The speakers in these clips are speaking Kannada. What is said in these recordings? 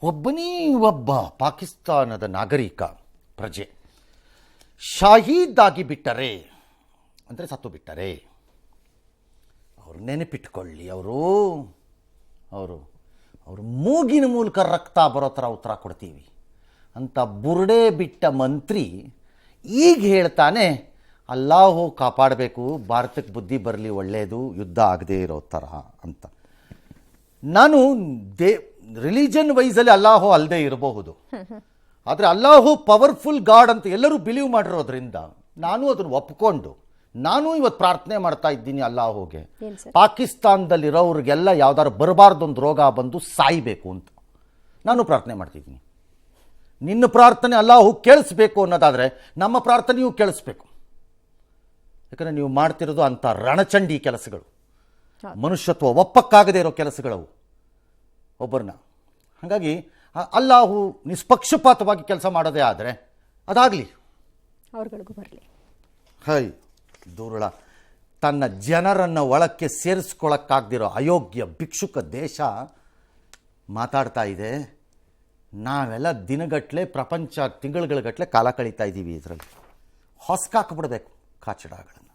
ಒಬ್ಬ ಪಾಕಿಸ್ತಾನದ ನಾಗರಿಕ ಪ್ರಜೆ ಶಾಹೀದ್ ಬಿಟ್ಟರೆ ಅಂದರೆ ಸತ್ತು ಬಿಟ್ಟರೆ ಅವರು ನೆನಪಿಟ್ಕೊಳ್ಳಿ, ಅವರು ಮೂಗಿನ ಮೂಲಕ ರಕ್ತ ಬರೋ ಥರ ಉತ್ತರ ಕೊಡ್ತೀವಿ ಅಂತ ಬುರುಡೆ ಬಿಟ್ಟ ಮಂತ್ರಿ ಈಗ ಹೇಳ್ತಾನೆ ಅಲ್ಲಾಹು ಕಾಪಾಡಬೇಕು, ಭಾರತಕ್ಕೆ ಬುದ್ಧಿ ಬರಲಿ, ಒಳ್ಳೆಯದು, ಯುದ್ಧ ಆಗದೇ ಇರೋ ಥರ ಅಂತ. ನಾನು ರಿಲಿಜನ್ ವೈಸಲ್ಲಿ ಅಲ್ಲಾಹು ಅಲ್ಲದೆ ಇರಬಹುದು, ಆದರೆ ಅಲ್ಲಾಹು ಪವರ್ಫುಲ್ ಗಾಡ್ ಅಂತ ಎಲ್ಲರೂ ಬಿಲೀವ್ ಮಾಡಿರೋದ್ರಿಂದ ನಾನು ಅದನ್ನು ಒಪ್ಕೊಂಡು ನಾನು ಇವತ್ತು ಪ್ರಾರ್ಥನೆ ಮಾಡ್ತಾ ಇದ್ದೀನಿ ಅಲ್ಲಾಹುಗೆ, ಪಾಕಿಸ್ತಾನದಲ್ಲಿರೋರಿಗೆಲ್ಲ ಯಾವ್ದಾದ್ರು ಬರಬಾರ್ದೊಂದು ರೋಗ ಬಂದು ಸಾಯಬೇಕು ಅಂತ ನಾನು ಪ್ರಾರ್ಥನೆ ಮಾಡ್ತಿದ್ದೀನಿ. ನಿನ್ನ ಪ್ರಾರ್ಥನೆ ಅಲ್ಲಾಹು ಕೇಳಿಸ್ಬೇಕು ಅನ್ನೋದಾದರೆ ನಮ್ಮ ಪ್ರಾರ್ಥನೆಯೂ ಕೇಳಿಸ್ಬೇಕು. ಯಾಕಂದರೆ ನೀವು ಮಾಡ್ತಿರೋದು ಅಂಥ ರಣಚಂಡಿ ಕೆಲಸಗಳು, ಮನುಷ್ಯತ್ವ ಒಪ್ಪಕ್ಕಾಗದೇ ಇರೋ ಕೆಲಸಗಳವು ಒಬ್ಬರನ್ನ. ಹಾಗಾಗಿ ಅಲ್ಲಾಹು ನಿಷ್ಪಕ್ಷಪಾತವಾಗಿ ಕೆಲಸ ಮಾಡೋದೇ ಆದರೆ ಅದಾಗಲಿ, ಅವ್ರಗಳಿಗೂ ಬರಲಿ. ಹೈ ದುರುಳ ತನ್ನ ಜನರನ್ನು ಒಳಕ್ಕೆ ಸೇರಿಸ್ಕೊಳ್ಳೋಕ್ಕಾಗದಿರೋ ಅಯೋಗ್ಯ ಭಿಕ್ಷುಕ ದೇಶ ಮಾತಾಡ್ತಾ ಇದೆ. ನಾವೆಲ್ಲ ದಿನಗಟ್ಟಲೆ ಪ್ರಪಂಚ ತಿಂಗಳುಗಟ್ಟಲೆ ಕಾಲ ಕಳೀತಾ ಇದ್ದೀವಿ. ಇದರಲ್ಲಿ ಹೊಸ್ಕಾಕ್ಬಿಡ್ಬೇಕು ಕಾಚಡಗಳನ್ನು.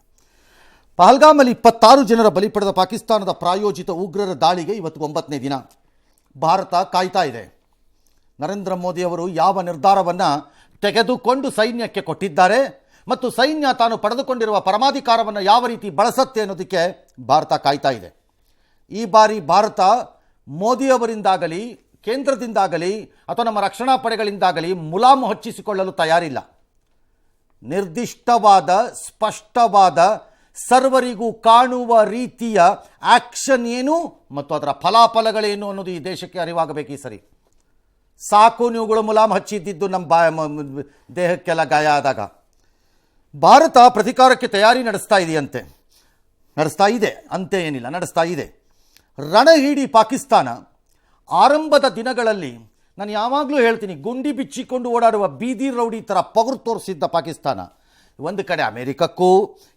ಪಹಲ್ಗಾಮಲ್ಲಿ 26 ಜನರ ಬಲಿ ಪಡೆದ ಪಾಕಿಸ್ತಾನದ ಪ್ರಾಯೋಜಿತ ಉಗ್ರರ ದಾಳಿಗೆ ಇವತ್ತು 9ನೇ ದಿನ. ಭಾರತ ಕಾಯ್ತಾ ಇದೆ. ನರೇಂದ್ರ ಮೋದಿಯವರು ಯಾವ ನಿರ್ಧಾರವನ್ನು ತೆಗೆದುಕೊಂಡು ಸೈನ್ಯಕ್ಕೆ ಕೊಟ್ಟಿದ್ದಾರೆ ಮತ್ತು ಸೈನ್ಯ ತಾನು ಪಡೆದುಕೊಂಡಿರುವ ಪರಮಾಧಿಕಾರವನ್ನು ಯಾವ ರೀತಿ ಬಳಸತ್ತೆ ಅನ್ನೋದಕ್ಕೆ ಭಾರತ ಕಾಯ್ತಾ ಇದೆ. ಈ ಬಾರಿ ಭಾರತ ಮೋದಿಯವರಿಂದಾಗಲಿ ಕೇಂದ್ರದಿಂದಾಗಲಿ ಅಥವಾ ನಮ್ಮ ರಕ್ಷಣಾ ಪಡೆಗಳಿಂದಾಗಲಿ ಮುಲಾಮು ಹಚ್ಚಿಸಿಕೊಳ್ಳಲು ತಯಾರಿಲ್ಲ. ನಿರ್ದಿಷ್ಟವಾದ ಸ್ಪಷ್ಟವಾದ ಸರ್ವರಿಗೂ ಕಾಣುವ ರೀತಿಯ ಆಕ್ಷನ್ ಏನು ಮತ್ತು ಅದರ ಫಲಾಫಲಗಳೇನು ಅನ್ನೋದು ಈ ದೇಶಕ್ಕೆ ಅರಿವಾಗಬೇಕು. ಈ ಸರಿ ಸಾಕು ನೀವುಗಳು ಮುಲಾಮ್ ಹಚ್ಚಿದ್ದಿದ್ದು ನಮ್ಮ ದೇಹಕ್ಕೆಲ್ಲ ಗಾಯ ಆದಾಗ. ಭಾರತ ಪ್ರತೀಕಾರಕ್ಕೆ ತಯಾರಿ ನಡೆಸ್ತಾ ಇದೆ ಅಂತೆ ಏನಿಲ್ಲ, ನಡೆಸ್ತಾ ಇದೆ. ರಣಹೀಡಿ ಪಾಕಿಸ್ತಾನ ಆರಂಭದ ದಿನಗಳಲ್ಲಿ ನಾನು ಯಾವಾಗಲೂ ಹೇಳ್ತೀನಿ, ಗುಂಡಿ ಬಿಚ್ಚಿಕೊಂಡು ಓಡಾಡುವ ಬೀದಿ ರೌಡಿ ಥರ ಪವರ್ ತೋರಿಸಿದ್ದ ಪಾಕಿಸ್ತಾನ ಒಂದು ಕಡೆ ಅಮೇರಿಕಕ್ಕೂ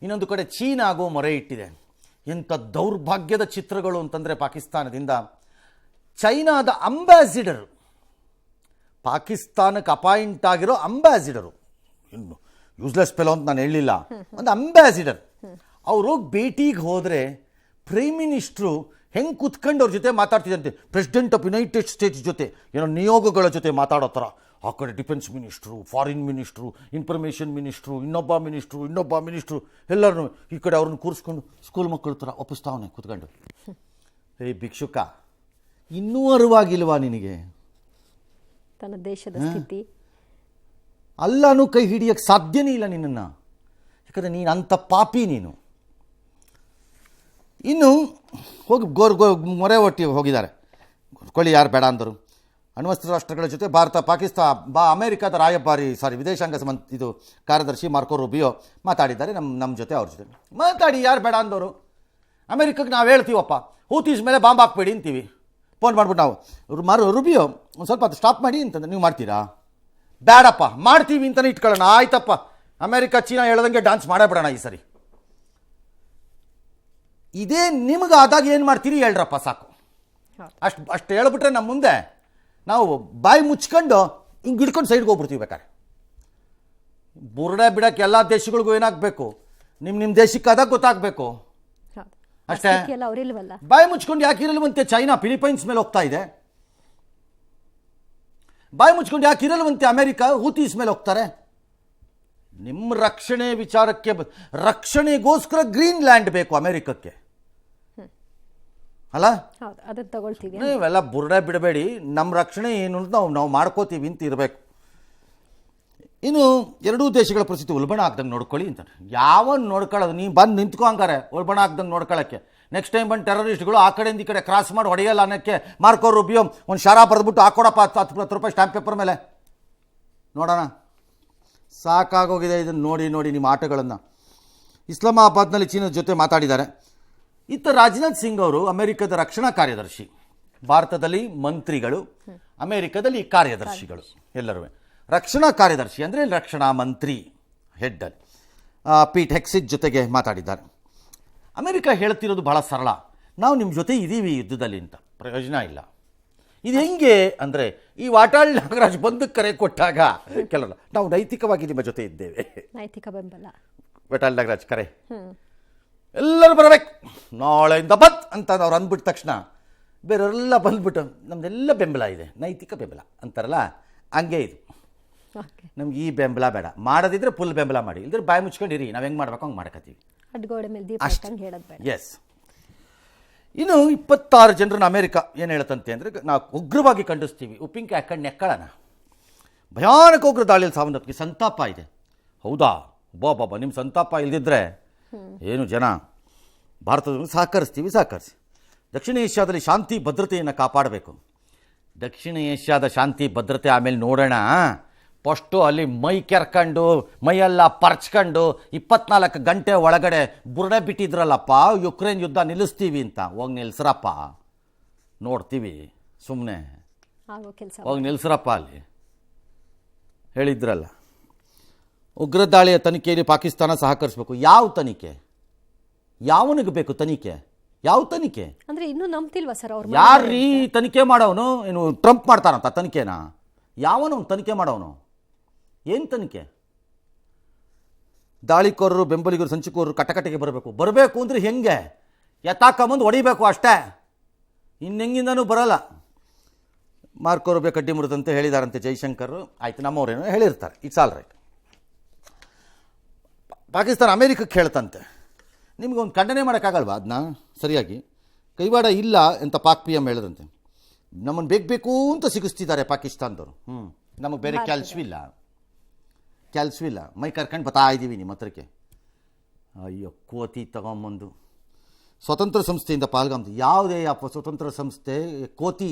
ಇನ್ನೊಂದು ಕಡೆ ಚೀನಾಗೂ ಮೊರೆ ಇಟ್ಟಿದೆ. ಎಂಥ ದೌರ್ಭಾಗ್ಯದ ಚಿತ್ರಗಳು ಅಂತಂದರೆ ಪಾಕಿಸ್ತಾನದಿಂದ ಚೈನಾದ ಅಂಬಾಸಿಡರು, ಪಾಕಿಸ್ತಾನಕ್ಕೆ ಅಪಾಯಿಂಟ್ ಆಗಿರೋ ಅಂಬಾಸಿಡರು, ಇನ್ನು ಯೂಸ್ಲೆಸ್ ಫೆಲೋ ಅಂತ ನಾನು ಹೇಳಲಿಲ್ಲ, ಒಂದು ಅಂಬಾಸಿಡರ್, ಅವರು ಭೇಟಿಗೆ ಹೋದರೆ ಪ್ರೈಮ್ ಮಿನಿಸ್ಟ್ರು ಹೆಂಗೆ ಕುತ್ಕೊಂಡು ಅವ್ರ ಜೊತೆ ಮಾತಾಡ್ತಿದ್ದಂತೆ, ಪ್ರೆಸಿಡೆಂಟ್ ಆಫ್ ಯುನೈಟೆಡ್ ಸ್ಟೇಟ್ಸ್ ಜೊತೆ ಏನೋ ನಿಯೋಗಗಳ ಜೊತೆ ಮಾತಾಡೋ ಥರ. ಆ ಕಡೆ defence minister, foreign minister, information minister, ಇನ್ನೊಬ್ಬ ಮಿನಿಸ್ಟ್ರು ಎಲ್ಲರೂ ಈ ಕಡೆ ಅವ್ರನ್ನ ಕೂರಿಸ್ಕೊಂಡು ಸ್ಕೂಲ್ ಮಕ್ಕಳ ಥರ ಒಪ್ಪಿಸ್ತಾವನೆ ಕೂತ್ಕೊಂಡು. ಏ ಭಿಕ್ಷುಕ, ಇನ್ನೂ ಅರಿವಾಗಿಲ್ವಾ ನಿನಗೆ ತನ್ನ ದೇಶದ ಸ್ಥಿತಿ? ಅಲ್ಲನೂ ಕೈ ಹಿಡಿಯೋಕ್ಕೆ ಸಾಧ್ಯನೇ ಇಲ್ಲ ನಿನ್ನನ್ನು, ಯಾಕಂದರೆ ನೀನು ಅಂಥ ಪಾಪಿ ನೀನು. ಇನ್ನು ಹೋಗಿ ಮೊರೆ ಒಟ್ಟಿ ಹೋಗಿದ್ದಾರೆ. ಕೊಳ್ಳಿ, ಯಾರು ಬೇಡ ಅಂದರು. ಅಣ್ವಸ್ತ್ರ ರಾಷ್ಟ್ರಗಳ ಜೊತೆ ಭಾರತ ಅಮೇರಿಕಾದ ವಿದೇಶಾಂಗ ಕಾರ್ಯದರ್ಶಿ ಮಾರ್ಕೋ ರೂಬಿಯೋ ಮಾತಾಡಿದ್ದಾರೆ ನಮ್ಮ ಜೊತೆ. ಅವ್ರ ಜೊತೆ ಮಾತಾಡಿ, ಯಾರು ಬೇಡ ಅಂದವರು. ಅಮೇರಿಕಕ್ಕೆ ನಾವು ಹೇಳ್ತೀವಪ್ಪ, ಹೂತೀಸ್ ಮೇಲೆ ಬಾಂಬ್ ಹಾಕ್ಬೇಡಿ ಅಂತೀವಿ. ಫೋನ್ ಮಾಡ್ಬಿಟ್ಟು ನಾವು ರೂಬಿಯೋ ಒಂದು ಸ್ವಲ್ಪ ಅದು ಸ್ಟಾಪ್ ಮಾಡಿ ಅಂತಂದ್ರೆ ನೀವು ಮಾಡ್ತೀರಾ? ಬೇಡಪ್ಪ, ಮಾಡ್ತೀವಿ ಅಂತಲೇ ಇಟ್ಕೊಳ್ಳೋಣ. ಆಯ್ತಪ್ಪ, ಅಮೇರಿಕ ಚೀನಾ ಹೇಳ್ದಂಗೆ ಡ್ಯಾನ್ಸ್ ಮಾಡೇ ಬಿಡೋಣ ಈ ಸರಿ. ಇದೇ ನಿಮ್ಗೆ ಆದಾಗ ಏನು ಮಾಡ್ತೀರಿ ಹೇಳ್ರಪ್ಪ, ಸಾಕು. ಅಷ್ಟು ಹೇಳ್ಬಿಟ್ರೆ ನಮ್ಮ ಮುಂದೆ ನಾವು ಬಾಯಿ ಮುಚ್ಕೊಂಡು ಹಿಂಗೆ ಹಿಡ್ಕೊಂಡು ಸೈಡ್ಗೆ ಹೋಗ್ಬಿಡ್ತೀವಿ. ಬೇಕಾದ್ರೆ ಬುರುಡೆ ಬಿಡೋಕ್ಕೆ ಎಲ್ಲ ದೇಶಗಳಿಗೂ ಏನಾಗಬೇಕು, ನಿಮ್ಮ ದೇಶಕ್ಕೆ ಆದಾಗ ಗೊತ್ತಾಗಬೇಕು ಅಷ್ಟೇ. ಬಾಯಿ ಮುಚ್ಕೊಂಡು ಯಾಕೆ ಇರಲ್ವಂತೆ ಚೈನಾ ಫಿಲಿಪೈನ್ಸ್ ಮೇಲೆ ಹೋಗ್ತಾ ಇದೆ? ಬಾಯಿ ಮುಚ್ಕೊಂಡು ಯಾಕೆ ಇರಲ್ವಂತೆ ಅಮೇರಿಕ ಹೂತೀಸ್ ಮೇಲೆ ಹೋಗ್ತಾರೆ? ನಿಮ್ಮ ರಕ್ಷಣೆ ವಿಚಾರಕ್ಕೆ ರಕ್ಷಣೆಗೋಸ್ಕರ ಗ್ರೀನ್ ಲ್ಯಾಂಡ್ ಬೇಕು ಅಮೇರಿಕಕ್ಕೆ ಅಲ್ಲ? ಅದನ್ನು ತಗೊಳ್ತೀವಿ. ನೀವೆಲ್ಲ ಬುರುಡೆ ಬಿಡಬೇಡಿ, ನಮ್ಮ ರಕ್ಷಣೆ ಏನು ಅಂತ ನಾವು ಮಾಡ್ಕೋತೀವಿ ಅಂತ ಇರಬೇಕು. ಇನ್ನು ಎರಡೂ ದೇಶಗಳ ಪರಿಸ್ಥಿತಿ ಉಲ್ಬಣ ಆಗ್ದಂಗೆ ನೋಡ್ಕೊಳ್ಳಿ ಅಂತ. ಯಾವನ್ ನೋಡ್ಕೊಳ್ಳೋದು? ನೀವು ಬಂದು ನಿಂತ್ಕೊ ಹಂಗಾರೆ ಉಲ್ಬಣ ಆಗ್ದಂಗೆ ನೋಡ್ಕೊಳ್ಳೋಕ್ಕೆ. ನೆಕ್ಸ್ಟ್ ಟೈಮ್ ಬಂದು ಟೆರರಿಸ್ಟ್ಗಳು ಆ ಕಡೆಯಿಂದ ಈ ಕಡೆ ಕ್ರಾಸ್ ಮಾಡಿ ಹೊಡೆಯಲ್ಲ ಅನ್ನೋಕ್ಕೆ ಮಾರ್ಕೋ ರೂಬಿಯೋ ಒಂದು ಶಾರಾ ಬರೆದ್ಬಿಟ್ಟು ಹಾಕೊಡಪ್ಪ 10 ರೂಪಾಯಿ ಸ್ಟ್ಯಾಂಪ್ ಪೇಪರ್ ಮೇಲೆ. ನೋಡೋಣ, ಸಾಕಾಗೋಗಿದೆ ಇದನ್ನು ನೋಡಿ ನಿಮ್ಮ ಆಟಗಳನ್ನು. ಇಸ್ಲಾಮಾಬಾದ್ನಲ್ಲಿ ಚೀನಾದ ಜೊತೆ ಮಾತಾಡಿದ್ದಾರೆ. ಇತ್ತ ರಾಜನಾಥ್ ಸಿಂಗ್ ಅವರು ಅಮೆರಿಕದ ರಕ್ಷಣಾ ಕಾರ್ಯದರ್ಶಿ, ಭಾರತದಲ್ಲಿ ಮಂತ್ರಿಗಳು, ಅಮೆರಿಕದಲ್ಲಿ ಕಾರ್ಯದರ್ಶಿಗಳು ಎಲ್ಲರೂ. ರಕ್ಷಣಾ ಕಾರ್ಯದರ್ಶಿ ಅಂದರೆ ರಕ್ಷಣಾ ಮಂತ್ರಿ ಹೆಡ್ ಪೀಟ್ ಹೆಕ್ಸಿಟ್ ಜೊತೆಗೆ ಮಾತಾಡಿದ್ದಾರೆ. ಅಮೆರಿಕ ಹೇಳ್ತಿರೋದು ಬಹಳ ಸರಳ, ನಾವು ನಿಮ್ಮ ಜೊತೆ ಇದ್ದೀವಿ ಯುದ್ಧದಲ್ಲಿ ಅಂತ. ಪ್ರಯೋಜನ ಇಲ್ಲ. ಇದು ಹೆಂಗೆ ಅಂದರೆ ಈ ವಾಟಾಳ್ ನಾಗರಾಜ್ ಬಂದು ಕರೆ ಕೊಟ್ಟಾಗ ಕೆಲವರು ನಾವು ನೈತಿಕವಾಗಿ ನಿಮ್ಮ ಜೊತೆ ಇದ್ದೇವೆ, ನೈತಿಕ ಬೆಂಬಲ. ವಾಟಾಳ್ ನಾಗರಾಜ್ ಕರೆ, ಎಲ್ಲರೂ ಬರಬೇಕು ನಾಳೆಯಿಂದ ಬತ್ ಅಂತ ಅವ್ರು ಅಂದ್ಬಿಟ್ಟ ತಕ್ಷಣ ಬೇರೆಯವರೆಲ್ಲ ಬಂದ್ಬಿಟ್ಟು ನಮ್ದೆಲ್ಲ ಬೆಂಬಲ ಇದೆ, ನೈತಿಕ ಬೆಂಬಲ ಅಂತಾರಲ್ಲ, ಹಂಗೆ ಇದು. ನಮ್ಗೆ ಈ ಬೆಂಬಲ ಬೇಡ, ಮಾಡೋದಿದ್ರೆ ಫುಲ್ ಬೆಂಬಲ ಮಾಡಿ, ಇಲ್ದ್ರೆ ಬಾಯಿ ಮುಚ್ಕೊಂಡಿರಿ, ನಾವು ಹೆಂಗೆ ಮಾಡ್ಬೇಕು ಹಂಗೆ ಮಾಡ್ಕೋತೀವಿ. ಅಡ್ಗೋಡೆ ಮೇಲೆ ದೀಪ ಇಟ್ಟಂಗೆ ಹೇಳೋದು ಬೇಡ. ಎಸ್. ಇನ್ನು 26 ಜನರನ್ನ ಅಮೇರಿಕ ಏನು ಹೇಳುತ್ತಂತೆ ಅಂದರೆ, ನಾವು ಉಗ್ರವಾಗಿ ಖಂಡಿಸ್ತೀವಿ, ಉಪ್ಪಿನಕಾಯಿ ಹಾಕೊಂಡು ನೆಕ್ಕಳಣ, ಭಯಾನಕ ಉಗ್ರ ದಾಳಿಯಲ್ಲಿ ಸಾವನ್ನಪ್ಪಿಗೆ ಸಂತಾಪ ಇದೆ. ಹೌದಾ, ಬಾಬಾ ನಿಮ್ಮ ಸಂತಾಪ ಇಲ್ದಿದ್ರೆ ಏನು ಜನ ಭಾರತದಲ್ಲಿ ಸಹಕರಿಸ್ತೀವಿ, ಸಹಕರಿಸಿ. ದಕ್ಷಿಣ ಏಷ್ಯಾದಲ್ಲಿ ಶಾಂತಿ ಭದ್ರತೆಯನ್ನು ಕಾಪಾಡಬೇಕು. ದಕ್ಷಿಣ ಏಷ್ಯಾದ ಶಾಂತಿ ಭದ್ರತೆ ಆಮೇಲೆ ನೋಡೋಣ. ಫಸ್ಟು ಅಲ್ಲಿ ಮೈ ಕೆರ್ಕೊಂಡು ಮೈಯೆಲ್ಲ ಪರ್ಚ್ಕೊಂಡು 24 ಗಂಟೆ ಒಳಗಡೆ ಬುರ್ಡೆ ಬಿಟ್ಟಿದ್ರಲ್ಲಪ್ಪ, ಯುಕ್ರೇನ್ ಯುದ್ಧ ನಿಲ್ಲಿಸ್ತೀವಿ ಅಂತ. ಹೋಗಿ ನಿಲ್ಸ್ರಪ್ಪ, ನೋಡ್ತೀವಿ ಸುಮ್ಮನೆ, ಆಗೋ ಕೆಲಸ ಹೋಗಿ ನಿಲ್ಸ್ರಪ್ಪ ಅಲ್ಲಿ ಹೇಳಿದ್ರಲ್ಲ. ಉಗ್ರ ದಾಳಿಯ ತನಿಖೆಯಲ್ಲಿ ಪಾಕಿಸ್ತಾನ ಸಹಕರಿಸಬೇಕು. ಯಾವ ತನಿಖೆ? ಯಾವನಿಗೆ ಬೇಕು ತನಿಖೆ? ಯಾವ ತನಿಖೆ ಅಂದ್ರೆ ಇನ್ನೂ ನಂಬ್ತಿಲ್ವಾ ಸರ್ ಅವ್ರು? ಯಾರೀ ತನಿಖೆ ಮಾಡೋನು? ಏನು ಟ್ರಂಪ್ ಮಾಡ್ತಾರಂತ ತನಿಖೆನ? ಯಾವನು ತನಿಖೆ ಮಾಡೋನು? ಏನು ತನಿಖೆ? ದಾಳಿಕೋರರು, ಬೆಂಬಲಿಗರು, ಸಂಚುಕೋರರು ಕಟಕಟೆಗೆ ಬರಬೇಕು ಅಂದರೆ ಹೆಂಗೆ? ಎತ್ತಾಕೊಂಬಂದು ಹೊಡಿಬೇಕು ಅಷ್ಟೇ, ಇನ್ನೆಂಗಿಂದನೂ ಬರಲ್ಲ. ಮಾರ್ಕೋ ರೂಬಿಯೋ ಕಡ್ಡಿ ಮುರಿದಂತೆ ಹೇಳಿದಾರಂತೆ ಜೈಶಂಕರ್. ಆಯ್ತು, ನಮ್ಮವ್ರೇನೋ ಹೇಳಿರ್ತಾರೆ, ಇಟ್ಸ್ ಆಲ್ ರೈಟ್. ಪಾಕಿಸ್ತಾನ ಅಮೇರಿಕಕ್ಕೆ ಹೇಳ್ತಂತೆ, ನಿಮ್ಗೆ ಒಂದು ಖಂಡನೆ ಮಾಡೋಕ್ಕಾಗಲ್ವಾ ಅದನ್ನ ಸರಿಯಾಗಿ? ಕೈವಾಡ ಇಲ್ಲ ಅಂತ ಪಾಕ್ PM ಹೇಳಿದ್ರಂತೆ. ನಮ್ಮನ್ನು ಬೇಕು ಅಂತ ಸಿಗಿಸ್ತಿದ್ದಾರೆ ಪಾಕಿಸ್ತಾನದವರು. ನಮಗೆ ಬೇರೆ ಕೆಲಸವಿಲ್ಲ, ಮೈ ಕರ್ಕೊಂಡು ಬರ್ತಾ ಇದ್ದೀವಿ ನಿಮ್ಮ ಹತ್ರಕ್ಕೆ. ಅಯ್ಯೋ ಕೋತಿ ತಗೊಂಬಂದು ಸ್ವತಂತ್ರ ಸಂಸ್ಥೆಯಿಂದ ಪಾಲ್ಗಾಮ್ದು. ಯಾವುದೇ ಅಪ್ಪ ಸ್ವತಂತ್ರ ಸಂಸ್ಥೆ? ಕೋತಿ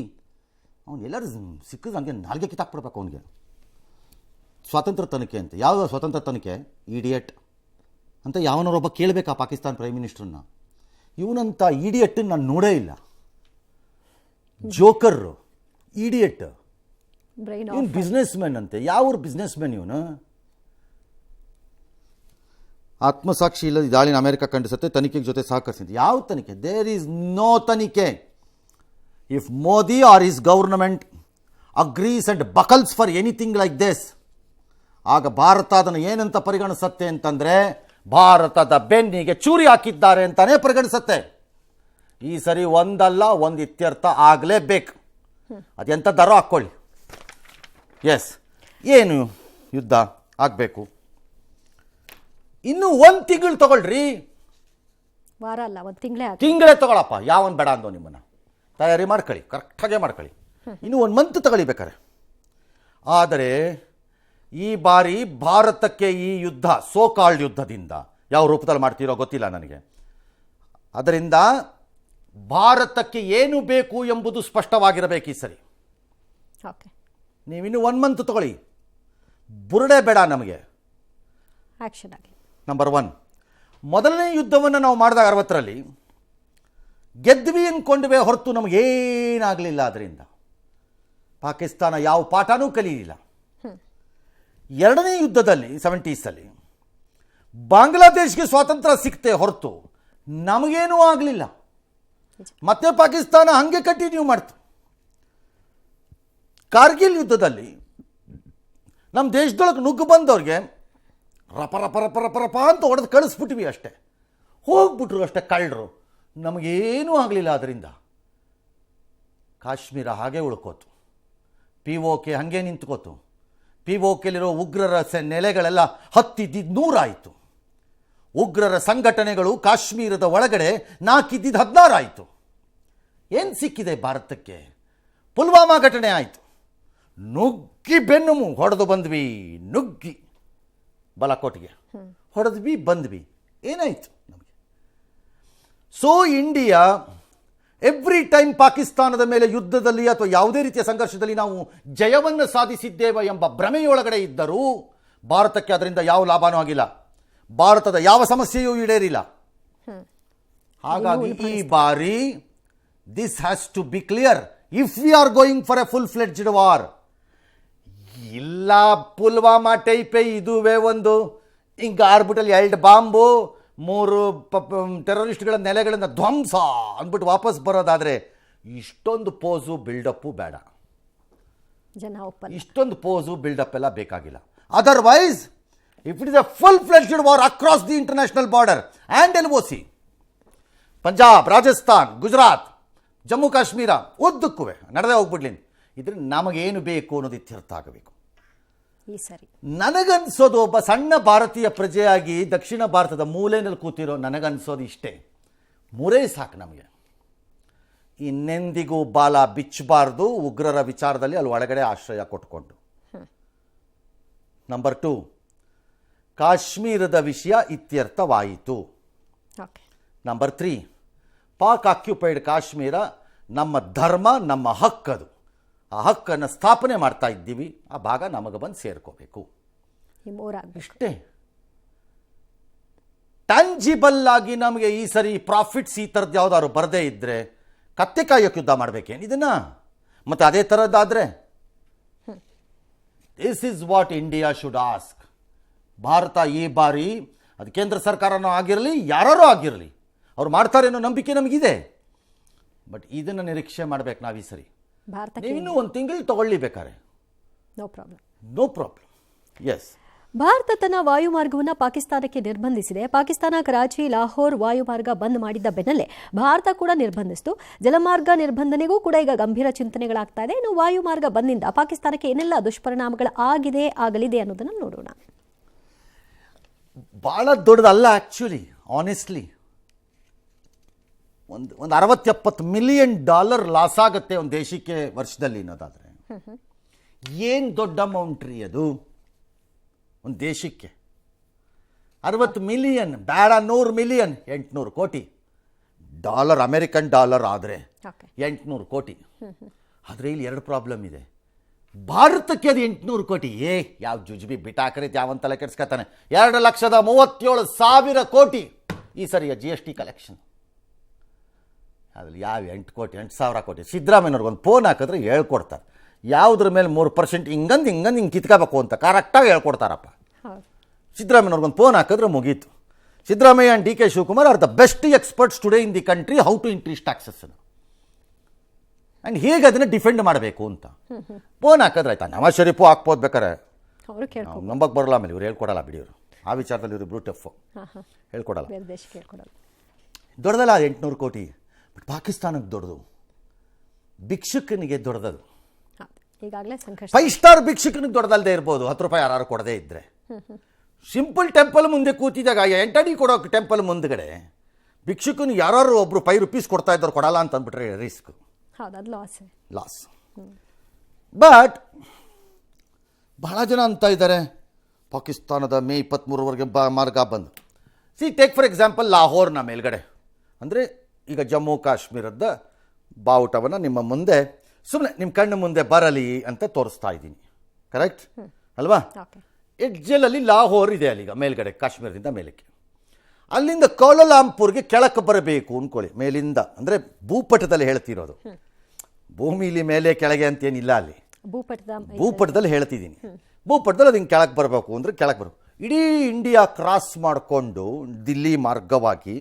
ಅವ್ನು ಎಲ್ಲರೂ ಸಿಕ್ಕಿದ್ರೆ ನನಗೆ ನಾಲ್ಗೆ ಕಿತ್ತಾಕ್ಬಿಡ್ಬೇಕು ಅವನಿಗೆ. ಸ್ವಾತಂತ್ರ್ಯ ತನಿಖೆ ಅಂತ ಯಾವ ಸ್ವತಂತ್ರ ತನಿಖೆ? ಇಡಿಯಟ್ ಅಂತ ಯಾವನೊಬ್ಬ ಕೇಳಬೇಕಾ ಪಾಕಿಸ್ತಾನ ಪ್ರೈಮ್ ಮಿನಿಸ್ಟ್ರನ್ನ? ಇವನಂತ ಇಡಿಯಟ್ಟನ್ನು ನಾನು ನೋಡೇ ಇಲ್ಲ. ಜೋಕರ್ರು, ಇಡಿಯಟ್. ಇವನು ಬಿಸ್ನೆಸ್ ಮ್ಯಾನ್ ಅಂತೆ. ಯಾವ ಬಿಸ್ನೆಸ್ ಮ್ಯಾನ್ ಇವನು? ಆತ್ಮಸಾಕ್ಷಿ ಇಲ್ಲದ ದಾಳಿನ ಅಮೆರಿಕ ಖಂಡಿಸುತ್ತೆ, ತನಿಖೆಗೆ ಜೊತೆ ಸಹಕರಿಸಿದೆ. ಯಾವ ತನಿಖೆ? ದೇರ್ ಈಸ್ ನೋ ತನಿಖೆ. If Modi or his government agrees and buckles for anything like this, ಆಗ ಭಾರತ ಅದನ್ನು ಏನಂತ ಪರಿಗಣಿಸುತ್ತೆ ಅಂತಂದರೆ, ಭಾರತದ ಬೆನ್ನಿಗೆ ಚೂರಿ ಹಾಕಿದ್ದಾರೆ ಅಂತಾನೆ ಪರಿಗಣಿಸುತ್ತೆ. ಈ ಸರಿ ಒಂದಲ್ಲ ಒಂದು ಇತ್ಯರ್ಥ ಆಗಲೇಬೇಕು. ಅದೆಂಥದ್ದಾರೋ ಹಾಕ್ಕೊಳ್ಳಿ. ಎಸ್, ಏನು ಯುದ್ಧ ಆಗಬೇಕು? ಇನ್ನೂ 1 ತಿಂಗಳು ತಗೊಳ್ರಿ. ವಾರ ಅಲ್ಲ, 1 ತಿಂಗಳೇ ತಗೊಳಪ್ಪ. ಯಾವನ್ ಬೇಡ ಅಂದೋ ನಿಮ್ಮನ್ನು ತಯಾರಿ ಮಾಡ್ಕೊಳ್ಳಿ, ಕರೆಕ್ಟಾಗೇ ಮಾಡ್ಕೊಳ್ಳಿ. ಇನ್ನೂ 1 ಮಂತ್ ತಗೊಳ್ಬೇಕಾರೆ. ಆದರೆ ಈ ಬಾರಿ ಭಾರತಕ್ಕೆ ಈ ಯುದ್ಧ, ಸೋಕಾಲ್ಡ್ ಯುದ್ಧದಿಂದ ಯಾವ ರೂಪದಲ್ಲಿ ಮಾಡ್ತೀರೋ ಗೊತ್ತಿಲ್ಲ ನನಗೆ. ಅದರಿಂದ ಭಾರತಕ್ಕೆ ಏನು ಬೇಕು ಎಂಬುದು ಸ್ಪಷ್ಟವಾಗಿರಬೇಕು ಈ ಸರಿ. ನೀವಿನ್ನೂ 1 ಮಂತ್ ತಗೊಳ್ಳಿ, ಬುರುಡೆ ಬೇಡ ನಮಗೆ. ಆಕ್ಷನ್ ಆಗಲಿ. ನಂಬರ್ 1, ಮೊದಲನೇ ಯುದ್ಧವನ್ನು ನಾವು ಮಾಡಿದಾಗ 60ರಲ್ಲಿ ಗೆದ್ವಿ ಅಂದ್ಕೊಂಡ್ವೆ ಹೊರತು ನಮಗೇನಾಗಲಿಲ್ಲ. ಅದರಿಂದ ಪಾಕಿಸ್ತಾನ ಯಾವ ಪಾಠನೂ ಕಲಿಯಲಿಲ್ಲ. ಎರಡನೇ ಯುದ್ಧದಲ್ಲಿ 70sಲ್ಲಿ ಬಾಂಗ್ಲಾದೇಶ್ಗೆ ಸ್ವಾತಂತ್ರ್ಯ ಸಿಕ್ತೆ ಹೊರತು ನಮಗೇನೂ ಆಗಲಿಲ್ಲ. ಮತ್ತೆ ಪಾಕಿಸ್ತಾನ ಹಾಗೆ ಕಂಟಿನ್ಯೂ ಮಾಡ್ತು. ಕಾರ್ಗಿಲ್ ಯುದ್ಧದಲ್ಲಿ ನಮ್ಮ ದೇಶದೊಳಗೆ ನುಗ್ಗು ಬಂದವ್ರಿಗೆ ರಪ ರಪ ರಪ ರಪ ರಪ ಅಂತ ಹೊಡೆದು ಕಳಿಸ್ಬಿಟ್ವಿ ಅಷ್ಟೇ. ಹೋಗ್ಬಿಟ್ರು ಅಷ್ಟೇ ಕಳ್ಳರು. ನಮಗೇನೂ ಆಗಲಿಲ್ಲ. ಅದರಿಂದ ಕಾಶ್ಮೀರ ಹಾಗೆ ಉಳ್ಕೋತು, POK ಹಾಗೆ ನಿಂತ್ಕೋತು. POKಲಿರೋ ಉಗ್ರರ ನೆಲೆಗಳೆಲ್ಲ ಹತ್ತಿದ್ದಿದ್ದು 100 ಆಯಿತು. ಉಗ್ರರ ಸಂಘಟನೆಗಳು ಕಾಶ್ಮೀರದ ಒಳಗಡೆ ನಾಕಿದ್ದಿದ್ದು 16 ಆಯಿತು. ಏನು ಸಿಕ್ಕಿದೆ ಭಾರತಕ್ಕೆ? ಪುಲ್ವಾಮಾ ಘಟನೆ ಆಯಿತು. ನುಗ್ಗಿ ಬೆನ್ನು ಹೊಡೆದು ಬಂದ್ವಿ, ನುಗ್ಗಿ ಬಲಕೋಟೆಗೆ ಹೊಡೆದ್ವಿ, ಬಂದ್ವಿ. ಏನಾಯಿತು ನಮಗೆ? ಸೊ ಇಂಡಿಯಾ ಎವ್ರಿ ಟೈಮ್ ಪಾಕಿಸ್ತಾನದ ಮೇಲೆ ಯುದ್ಧದಲ್ಲಿ ಅಥವಾ ಯಾವುದೇ ರೀತಿಯ ಸಂಘರ್ಷದಲ್ಲಿ ನಾವು ಜಯವನ್ನು ಸಾಧಿಸಿದ್ದೇವೆ ಎಂಬ ಭ್ರಮೆಯೊಳಗಡೆ ಇದ್ದರೂ ಭಾರತಕ್ಕೆ ಅದರಿಂದ ಯಾವ ಲಾಭನೂ ಆಗಿಲ್ಲ. ಭಾರತದ ಯಾವ ಸಮಸ್ಯೆಯೂ ಈಡೇರಿಲ್ಲ. ಹಾಗಾಗಿ ಈ ಬಾರಿ this has to be clear if we are going for a full fledged war. ಇಲ್ಲ ಪುಲ್ವಾಮಾ ಟೈಪೇ ಇದುವೇ ಒಂದು ಹಿಂಗೆ ಆರ್ಬಿಟಲ್ 2 ಬಾಂಬು 3 ಟೆರರಿಸ್ಟ್ಗಳ ನೆಲೆಗಳಿಂದ ಧ್ವಂಸ ಅಂದ್ಬಿಟ್ಟು ವಾಪಸ್ ಬರೋದಾದರೆ ಇಷ್ಟೊಂದು ಪೋಸು ಬಿಲ್ಡಪ್ಪು ಬೇಡ. ಜನ ಒಪ್ಪಲ್ಲ. ಇಷ್ಟೊಂದು ಪೋಸು ಬಿಲ್ಡಪ್ ಎಲ್ಲ ಬೇಕಾಗಿಲ್ಲ. Otherwise if it is A full fledged war across the international border and LOC, Punjab, Rajasthan, Gujarat, Jammu Kashmir ಉದ್ದಕ್ಕೂ ನಡೆದೇ ಹೋಗ್ಬಿಡ್ಲಿ. ಇದ್ರೆ ನಮಗೇನು ಬೇಕು ಅನ್ನೋದು ಇತ್ಯರ್ಥ ಆಗಬೇಕು. ಈ ಸರಿ ನನಗನ್ಸೋದು, ಒಬ್ಬ ಸಣ್ಣ ಭಾರತೀಯ ಪ್ರಜೆಯಾಗಿ ದಕ್ಷಿಣ ಭಾರತದ ಮೂಲೆಯಲ್ಲಿ ಕೂತಿರೋ ನನಗನ್ಸೋದು ಇಷ್ಟೇ, ಮೂರೇ ಸಾಕು ನಮಗೆ. ಇನ್ನೆಂದಿಗೂ ಬಾಲ ಬಿಚ್ಚಬಾರ್ದು ಉಗ್ರರ ವಿಚಾರದಲ್ಲಿ, ಅಲ್ಲಿ ಒಳಗಡೆ ಆಶ್ರಯ ಕೊಟ್ಕೊಂಡು. ನಂಬರ್ 2, ಕಾಶ್ಮೀರದ ವಿಷಯ ಇತ್ಯರ್ಥವಾಯಿತು. ಓಕೆ. ನಂಬರ್ 3, ಪಾಕ್ ಆಕ್ಯುಪೈಡ್ ಕಾಶ್ಮೀರ ನಮ್ಮ ಧರ್ಮ, ನಮ್ಮ ಹಕ್ಕದು. ಆ ಹಕ್ಕನ್ನು ಸ್ಥಾಪನೆ ಮಾಡ್ತಾ ಇದ್ದೀವಿ, ಆ ಭಾಗ ನಮಗೆ ಬಂದು ಸೇರ್ಕೋಬೇಕು. ಈ ಮೂರಾಗಬೇಕು ಅಷ್ಟೇ. ಟ್ಯಾಂಜಿಬಲ್ ಆಗಿ ನಮಗೆ ಈ ಸರಿ ಪ್ರಾಫಿಟ್ಸ್ ಈ ಥರದ್ದು ಯಾವ್ದಾದ್ರು ಬರದೇ ಇದ್ದರೆ ಕತ್ತೆ ಕಾಯೋಕ್ಕೆ ಯುದ್ಧ ಮಾಡಬೇಕೇನು ಇದನ್ನ? ಮತ್ತು ಅದೇ ಥರದ್ದಾದರೆ this is what India should ask. Bharat ಈ ಬಾರಿ, ಅದು ಕೇಂದ್ರ ಸರ್ಕಾರನೂ ಆಗಿರಲಿ, ಯಾರೂ ಆಗಿರಲಿ, ಅವ್ರು ಮಾಡ್ತಾರೆ ಅನ್ನೋ ನಂಬಿಕೆ ನಮಗಿದೆ. ಬಟ್ ಇದನ್ನು ನಿರೀಕ್ಷೆ ಮಾಡ್ಬೇಕು ನಾವು ಈ ಸರಿ. ಭಾರತಕ್ಕೆ ಇನ್ನೂ ಒಂದು ತಿಂಗಳು ತಗೊಳ್ಳಿ ಬೇಕಾರೆ, no problem. No problem. Yes. ಭಾರತ ತನ್ನ ವಾಯುಮಾರ್ಗವನ್ನು ಪಾಕಿಸ್ತಾನಕ್ಕೆ ನಿರ್ಬಂಧಿಸಿದೆ. ಪಾಕಿಸ್ತಾನ ಕರಾಚಿ, ಲಾಹೋರ್ ವಾಯುಮಾರ್ಗ ಬಂದ್ ಮಾಡಿದ್ದ ಬೆನ್ನಲ್ಲೇ ಭಾರತ ಕೂಡ ನಿರ್ಬಂಧಿಸಿತು. ಜಲಮಾರ್ಗ ನಿರ್ಬಂಧನೆಗೂ ಕೂಡ ಈಗ ಗಂಭೀರ ಚಿಂತನೆಗಳಾಗ್ತಾ ಇದೆ. ಇನ್ನು ವಾಯುಮಾರ್ಗ ಬಂದ್ನಿಂದ ಪಾಕಿಸ್ತಾನಕ್ಕೆ ಏನೆಲ್ಲ ದುಷ್ಪರಿಣಾಮಗಳು ಆಗಲಿದೆ ಅನ್ನೋದನ್ನು ನೋಡೋಣ. ಭಾಳ ದೊಡ್ಡದಲ್ಲ ಆ್ಯಕ್ಚುಲಿ, ಆನೆಸ್ಟ್ಲಿ. ಒಂದು $60-70 ಮಿಲಿಯನ್ ಲಾಸ್ ಆಗುತ್ತೆ ಒಂದು ದೇಶಕ್ಕೆ ವರ್ಷದಲ್ಲಿ ಅನ್ನೋದಾದರೆ ಏನು ದೊಡ್ಡ ಅಮೌಂಟ್ ರೀ ಅದು ಒಂದು ದೇಶಕ್ಕೆ. 60 ಮಿಲಿಯನ್ ಬೇಡ, 100 ಮಿಲಿಯನ್, 800 ಕೋಟಿ ಡಾಲರ್, ಅಮೆರಿಕನ್ ಡಾಲರ್ ಆದರೆ 800 ಕೋಟಿ. ಆದರೆ ಇಲ್ಲಿ 2 ಪ್ರಾಬ್ಲಮ್ ಇದೆ. ಭಾರತಕ್ಕೆ ಅದು 800 ಕೋಟಿ, ಯಾವ ಜುಜುಬಿ ಬಿಟ್ಟಾಕರಿತು, ಯಾವಂತಲ್ಲ ಕೆಡ್ಸ್ಕೊತಾನೆ. 2,37,000 ಕೋಟಿ ಈ ಸರಿಯ GST ಕಲೆಕ್ಷನ್. ಅದ್ರಲ್ಲಿ ಯಾವ 8,000 ಕೋಟಿ. ಸಿದ್ದರಾಮಯ್ಯವ್ರಿಗೆ ಒಂದು ಫೋನ್ ಹಾಕಿದ್ರೆ ಹೇಳ್ಕೊಡ್ತಾರೆ ಯಾವುದ್ರ ಮೇಲೆ 3% ಹಿಂಗೆ ಕಿತ್ಕೋಬೇಕು ಅಂತ ಕರೆಕ್ಟಾಗಿ ಹೇಳ್ಕೊಡ್ತಾರಪ್ಪ. ಸಿದ್ದರಾಮಯ್ಯವ್ರಿಗೊಂದು ಫೋನ್ ಹಾಕಿದ್ರೆ ಮುಗೀತು. Siddaramaiah and DK Shivakumar are the best experts today in the country how to increase taxes and ಹೇಗೆ ಅದನ್ನು ಡಿಫೆಂಡ್ ಮಾಡಬೇಕು ಅಂತ ಫೋನ್ ಹಾಕಿದ್ರೆ ಆಯ್ತಾ. ನವಾಜ್ ಶರೀಫು ಹಾಕ್ಬೋದು ಬೇಕಾರೆ, ನಂಬಕ್ಕೆ ಬರಲ್ಲ. ಆಮೇಲೆ ಇವ್ರು ಹೇಳ್ಕೊಡಲ್ಲ ಬಿಡಿ, ಇವರು ಆ ವಿಚಾರದಲ್ಲಿ ಇವರು ಬ್ರೂ ಟಫ್, ಹೇಳ್ಕೊಡಲ್ಲ. ದೊಡ್ಡದಲ್ಲ 800 ಕೋಟಿ. ಬಟ್ ಪಾಕಿಸ್ತಾನಕ್ಕೆ ದೊಡ್ಡದು, ಭಿಕ್ಷುಕನಿಗೆ ದೊಡ್ಡದು. ಈಗಾಗಲೇ ಸಂಕಷ್ಟ. 5 ಸ್ಟಾರ್ ಭಿಕ್ಷುಕನಿಗೆ ದೊಡ್ಡದಲ್ಲದೆ ಇರ್ಬೋದು, 10 ರೂಪಾಯಿ ಯಾರು ಕೊಡದೇ ಇದ್ದರೆ. ಸಿಂಪಲ್ ಟೆಂಪಲ್ ಮುಂದೆ ಕೂತಿದ್ದಾಗ 8 ಅಡಿ ಕೊಡೋ ಟೆಂಪಲ್ ಮುಂದ್ಗಡೆ ಭಿಕ್ಷುಕನಿಗೆ ಯಾರು ಒಬ್ರು ₹5 ಕೊಡ್ತಾ ಇದ್ದವ್ರು ಕೊಡಲ್ಲ ಅಂತ ಅಂದ್ಬಿಟ್ರೆ ರಿಸ್ಕ್, ಲಾಸ್. ಬಟ್ ಬಹಳ ಜನ ಅಂತ ಇದ್ದಾರೆ ಪಾಕಿಸ್ತಾನದ ಮೇ 23ರವರೆಗೆ ಮಾರ್ಗ ಬಂದು. ಟೇಕ್ ಫಾರ್ ಎಕ್ಸಾಂಪಲ್ ಲಾಹೋರ್ನ ಮೇಲ್ಗಡೆ, ಅಂದರೆ ಈಗ ಜಮ್ಮು ಕಾಶ್ಮೀರದ ಬಾವುಟವನ್ನು ನಿಮ್ಮ ಮುಂದೆ ಸುಮ್ಮನೆ ನಿಮ್ಮ ಕಣ್ಣು ಮುಂದೆ ಬರಲಿ ಅಂತ ತೋರಿಸ್ತಾ ಇದ್ದೀನಿ, ಕರೆಕ್ಟ್ ಅಲ್ವಾ? ಎಡ್ಜಲ್ಲಿ ಲಾಹೋರ್ ಇದೆ, ಅಲ್ಲಿಗ ಮೇಲ್ಗಡೆ ಕಾಶ್ಮೀರದಿಂದ ಮೇಲಕ್ಕೆ. ಅಲ್ಲಿಂದ ಕೌಲಾಲಂಪುರ್ಗೆ ಕೆಳಕ್ಕೆ ಬರಬೇಕು ಅಂದ್ಕೊಳ್ಳಿ, ಮೇಲಿಂದ. ಅಂದರೆ ಭೂಪಟದಲ್ಲಿ ಹೇಳ್ತಿರೋದು, ಭೂಮಿಲಿ ಮೇಲೆ ಕೆಳಗೆ ಅಂತೇನಿಲ್ಲ, ಅಲ್ಲಿ ಭೂಪಟದಲ್ಲಿ ಹೇಳ್ತಿದ್ದೀನಿ. ಭೂಪಟದಲ್ಲಿ ಅದು ಹಿಂಗೆ ಕೆಳಗೆ ಬರಬೇಕು ಅಂದರೆ ಕೆಳಗೆ ಬರಬೇಕು. ಇಡೀ ಇಂಡಿಯಾ ಕ್ರಾಸ್ ಮಾಡಿಕೊಂಡು ದಿಲ್ಲಿ ಮಾರ್ಗವಾಗಿ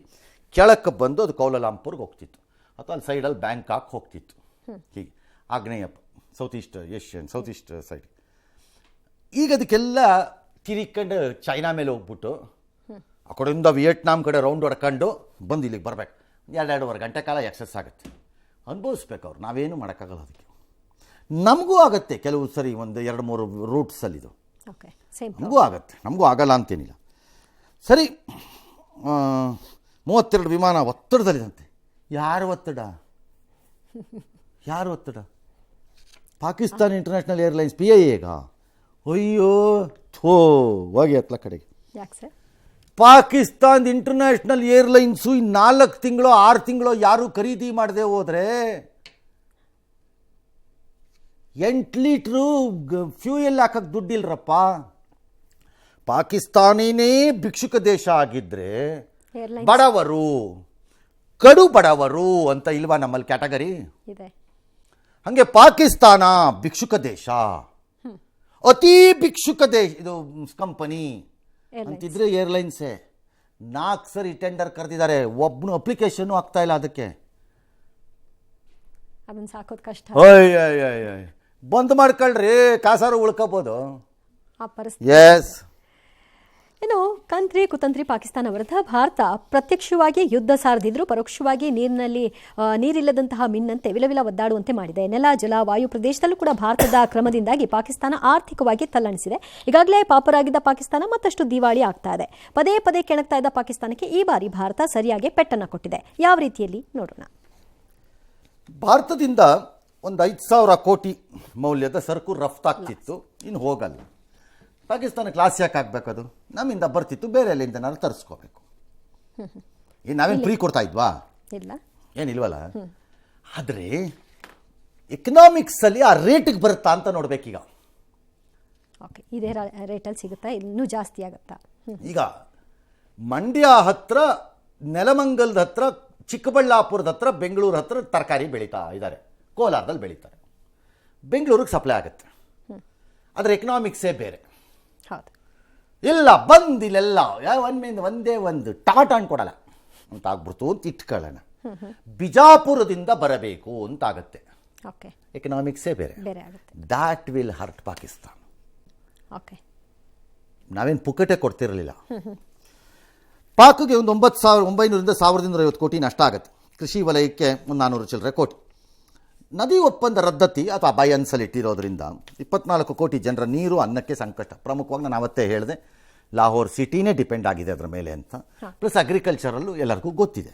ಕೆಳಕ್ಕೆ ಬಂದು ಅದು ಕೌಲಾಲಂಪುರ್ಗೆ ಹೋಗ್ತಿತ್ತು, ಅಥವಾ ಅಲ್ಲಿ ಸೈಡಲ್ಲಿ ಬ್ಯಾಂಕಾಕ್ ಹೋಗ್ತಿತ್ತು. ಹೀಗೆ ಆಗ್ನೇಯ ಸೌತ್ ಈಸ್ಟ್ ಸೈಡ್. ಈಗ ಅದಕ್ಕೆಲ್ಲ ತಿರ್ಕೊಂಡು ಚೈನಾ ಮೇಲೆ ಹೋಗ್ಬಿಟ್ಟು ಆ ಕಡೆಯಿಂದ ವಿಯೆಟ್ನಾಂ ಕಡೆ ರೌಂಡ್ ಹೊಡ್ಕೊಂಡು ಬಂದು ಇಲ್ಲಿಗೆ ಬರಬೇಕು. 2-2.5 ಗಂಟೆ ಕಾಲ ಎಕ್ಸಸ್ ಆಗುತ್ತೆ, ಅನುಭವಿಸ್ಬೇಕು ಅವ್ರು. ನಾವೇನು ಮಾಡೋಕ್ಕಾಗಲ್ಲ. ಅದಕ್ಕೆ ನಮಗೂ ಆಗುತ್ತೆ ಕೆಲವು ಸರಿ, ಒಂದು 2-3 ರೂಟ್ಸಲ್ಲಿದು ನಮಗೂ ಆಗುತ್ತೆ, ನಮಗೂ ಆಗಲ್ಲ ಅಂತೇನಿಲ್ಲ. ಸರಿ, 32 ವಿಮಾನ ಒತ್ತಡದಲ್ಲಿದಂತೆ. ಯಾರು ಒತ್ತಡ? ಪಾಕಿಸ್ತಾನ್ ಇಂಟರ್ನ್ಯಾಷನಲ್ ಏರ್ಲೈನ್ಸ್ PIAಗ? ಅಯ್ಯೋ ಹೋಗಿ ಹತ್ಲ ಕಡೆಗೆ. ಪಾಕಿಸ್ತಾನ್ ಇಂಟರ್ನ್ಯಾಷನಲ್ ಏರ್ಲೈನ್ಸು 4 ತಿಂಗಳು 6 ತಿಂಗಳು ಯಾರು ಖರೀದಿ ಮಾಡದೆ ಹೋದರೆ 8 ಲೀಟ್ರು ಫ್ಯೂಯಲ್ ಹಾಕಕ್ಕೆ ದುಡ್ಡಿಲ್ರಪ್ಪ. ಪಾಕಿಸ್ತಾನಿನೇ ಭಿಕ್ಷುಕ ದೇಶ ಆಗಿದ್ರೆ ಬಡವರು, ಕಡು ಬಡವರು ಅಂತ ಇಲ್ವಾ ನಮ್ಮಲ್ಲಿ ಕ್ಯಾಟಗರಿ? ಹಂಗೆ ಪಾಕಿಸ್ತಾನ ಭಿಕ್ಷುಕ ದೇಶ, ಅತಿ ಭಿಕ್ಷುಕ ದೇಶ ಇದು ಕಂಪನಿ ಅಂತಿದ್ರೆ ಏರ್ಲೈನ್ಸೇ. 4 ಸರಿ ಟೆಂಡರ್ ಕರೆದಿದ್ದಾರೆ, ಒಬ್ಬನು ಅಪ್ಲಿಕೇಶನ್ ಆಗ್ತಾ ಇಲ್ಲ ಅದಕ್ಕೆ. ಬಂದ್ ಮಾಡ್ಕೊಳ್ರಿ, ಕಾಸಾರು ಉಳ್ಕೋಬೋದು. ಆ ಪರಿಸ್ಥಿತಿ. ಎಸ್. ಇನ್ನು ಕಂತ್ರಿ ಕುತಂತ್ರಿ ಪಾಕಿಸ್ತಾನ ವಿರುದ್ಧ ಭಾರತ ಪ್ರತ್ಯಕ್ಷವಾಗಿ ಯುದ್ಧ ಸಾರದಿದ್ರೂ ಪರೋಕ್ಷವಾಗಿ ನೀರಿಲ್ಲದಂತಹ ಮಿನ್ನಂತೆ ವಿಲವಿಲ ಒದ್ದಾಡುವಂತೆ ಮಾಡಿದೆ. ನೆಲ, ಜಲ, ವಾಯು ಪ್ರದೇಶದಲ್ಲೂ ಕೂಡ ಭಾರತದ ಕ್ರಮದಿಂದಾಗಿ ಪಾಕಿಸ್ತಾನ ಆರ್ಥಿಕವಾಗಿ ತಲ್ಲಣಿಸಿದೆ. ಈಗಾಗಲೇ ಪಾಪರಾಗಿದ್ದ ಪಾಕಿಸ್ತಾನ ಮತ್ತಷ್ಟು ದಿವಾಳಿ ಆಗ್ತಾ ಇದೆ. ಪದೇ ಪದೇ ಕೆಣಕ್ತಾ ಇದ್ದ ಪಾಕಿಸ್ತಾನಕ್ಕೆ ಈ ಬಾರಿ ಭಾರತ ಸರಿಯಾಗಿ ಪೆಟ್ಟನ್ನು ಕೊಟ್ಟಿದೆ. ಯಾವ ರೀತಿಯಲ್ಲಿ ನೋಡೋಣ. ಭಾರತದಿಂದ ಒಂದು 5,000 ಕೋಟಿ ಮೌಲ್ಯದ ಸರಕು ರಫ್ತಾಗ್ತಿತ್ತು, ಇನ್ನು ಹೋಗಲ್ಲ. ಪಾಕಿಸ್ತಾನ ಕ್ಲಾಸ್ ಯಾಕೆ ಆಗಬೇಕದು? ನಮ್ಮಿಂದ ಬರ್ತಿತ್ತು, ಬೇರೆ ಎಲ್ಲಿಂದ ನಾವು ತರಿಸ್ಕೋಬೇಕು. ನಾವೇನು ಫ್ರೀ ಕೊಡ್ತಾ ಇದ್ವಾ? ಇಲ್ಲ, ಏನಿಲ್ವಲ್ಲ. ಆದರೆ ಎಕನಾಮಿಕ್ಸಲ್ಲಿ ಆ ರೇಟಿಗೆ ಬರುತ್ತಾ ಅಂತ ನೋಡ್ಬೇಕೀಗ. ಓಕೆ, ಇದೇ ರೇಟಲ್ಲಿ ಸಿಗುತ್ತಾ, ಇನ್ನೂ ಜಾಸ್ತಿ ಆಗುತ್ತಾ? ಈಗ ಮಂಡ್ಯ ಹತ್ರ, ನೆಲಮಂಗಲದ ಹತ್ರ, ಚಿಕ್ಕಬಳ್ಳಾಪುರದ ಹತ್ರ, ಬೆಂಗಳೂರು ಹತ್ರ ತರಕಾರಿ ಬೆಳೀತಾ ಇದ್ದಾರೆ, ಕೋಲಾರದಲ್ಲಿ ಬೆಳೀತಾರೆ, ಬೆಂಗಳೂರಿಗೆ ಸಪ್ಲೈ ಆಗುತ್ತೆ. ಅದರ ಎಕನಾಮಿಕ್ಸೇ ಬೇರೆ. ಹೌದು. ಇಲ್ಲ ಬಂದಿಲ್ಲೆಲ್ಲ ಒಂದೇ ಒಂದು ಟಾಟಾ ಕೊಡಲ್ಲ ಅಂತ ಆಗ್ಬಿಡ್ತು ಅಂತ ಇಟ್ಕೊಳ್ಳೋಣ. ಬಿಜಾಪುರದಿಂದ ಬರಬೇಕು ಅಂತಾಗತ್ತೆ. ಓಕೆ, ಎಕನಾಮಿಕ್ಸೇ ಬೇರೆ ಆಗುತ್ತೆ. ದಾಟ್ ವಿಲ್ ಹರ್ಟ್ ಪಾಕಿಸ್ತಾನ. ಓಕೆ, ನಾವೇನು ಪುಕ್ಕಟೆ ಕೊಡ್ತಿರಲಿಲ್ಲ. ಪಾಕ್ಗೆ ಒಂದು 9,900ರಿಂದ 1,250 ಕೋಟಿ ನಷ್ಟ ಆಗುತ್ತೆ. ಕೃಷಿ ವಲಯಕ್ಕೆ ಒಂದು 400 ಚಿಲ್ಲರೆ ಕೋಟಿ. ನದಿ ಒಪ್ಪಂದ ರದ್ದತಿ ಅಥವಾ ಬಯನ್ಸಲ್ಲಿ ಇಟ್ಟಿರೋದ್ರಿಂದ 24 ಕೋಟಿ ಜನರ ನೀರು, ಅನ್ನಕ್ಕೆ ಸಂಕಟ. ಪ್ರಮುಖವಾಗಿ ನಾನು ಅವತ್ತೇ ಹೇಳಿದೆ, ಲಾಹೋರ್ ಸಿಟಿನೇ ಡಿಪೆಂಡ್ ಆಗಿದೆ ಅದರ ಮೇಲೆ ಅಂತ. ಪ್ಲಸ್ ಅಗ್ರಿಕಲ್ಚರಲ್ಲೂ ಎಲ್ಲರಿಗೂ ಗೊತ್ತಿದೆ.